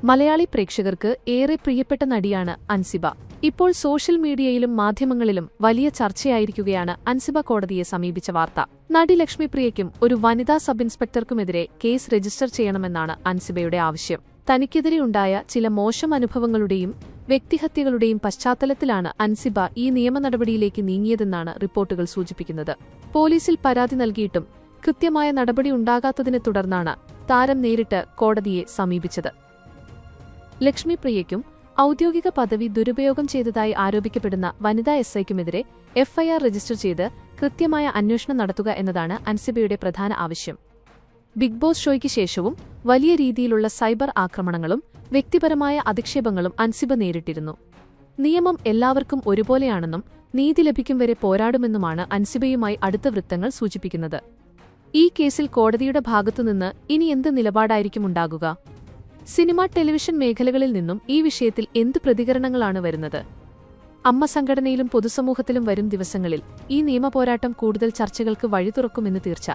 മലയാളി പ്രേക്ഷകർക്ക് ഏറെ പ്രിയപ്പെട്ട നടിയാണ് അൻസിബ. ഇപ്പോൾ സോഷ്യൽ മീഡിയയിലും മാധ്യമങ്ങളിലും വലിയ ചർച്ചയായിരിക്കുകയാണ് അൻസിബ കോടതിയെ സമീപിച്ച വാർത്ത. നടി ലക്ഷ്മിപ്രിയയ്ക്കും ഒരു വനിതാ സബ് ഇൻസ്പെക്ടർക്കുമെതിരെ കേസ് രജിസ്റ്റർ ചെയ്യണമെന്നാണ് അൻസിബയുടെ ആവശ്യം. തനിക്കെതിരെയുണ്ടായ ചില മോശം അനുഭവങ്ങളുടെയും വ്യക്തിഹത്യകളുടെയും പശ്ചാത്തലത്തിലാണ് അൻസിബ ഈ നിയമ നടപടിയിലേക്ക് നീങ്ങിയതെന്നാണ് റിപ്പോർട്ടുകൾ സൂചിപ്പിക്കുന്നത്. പോലീസിൽ പരാതി നൽകിയിട്ടും കൃത്യമായ നടപടി ഉണ്ടാകാത്തതിനെ തുടർന്നാണ് താരം നേരിട്ട് കോടതിയെ സമീപിച്ചത്. ലക്ഷ്മിപ്രിയയ്ക്കും ഔദ്യോഗിക പദവി ദുരുപയോഗം ചെയ്തതായി ആരോപിക്കപ്പെടുന്ന വനിതാ എസ്ഐക്കുമെതിരെ എഫ്ഐആർ രജിസ്റ്റർ ചെയ്ത് കൃത്യമായ അന്വേഷണം നടത്തുക എന്നതാണ് അൻസിബയുടെ പ്രധാന ആവശ്യം. ബിഗ് ബോസ് ഷോയ്ക്ക് ശേഷവും വലിയ രീതിയിലുള്ള സൈബർ ആക്രമണങ്ങളും വ്യക്തിപരമായ അധിക്ഷേപങ്ങളും അൻസിബ നേരിട്ടിരുന്നു. നിയമം എല്ലാവർക്കും ഒരുപോലെയാണെന്നും നീതി ലഭിക്കും വരെ പോരാടുമെന്നുമാണ് അൻസിബയുമായി അടുത്ത വൃത്തങ്ങൾ സൂചിപ്പിക്കുന്നത്. ഈ കേസിൽ കോടതിയുടെ ഭാഗത്തുനിന്ന് ഇനി എന്ത് നിലപാടായിരിക്കും ഉണ്ടാകുക? സിനിമ, ടെലിവിഷൻ മേഖലകളിൽ നിന്നും ഈ വിഷയത്തിൽ എന്ത് പ്രതികരണങ്ങളാണ് വരുന്നത്? അമ്മ സംഘടനയിലും പൊതുസമൂഹത്തിലും വരും ദിവസങ്ങളിൽ ഈ നിയമപോരാട്ടം കൂടുതൽ ചർച്ചകൾക്ക് വഴി തുറക്കുമെന്ന് തീർച്ച.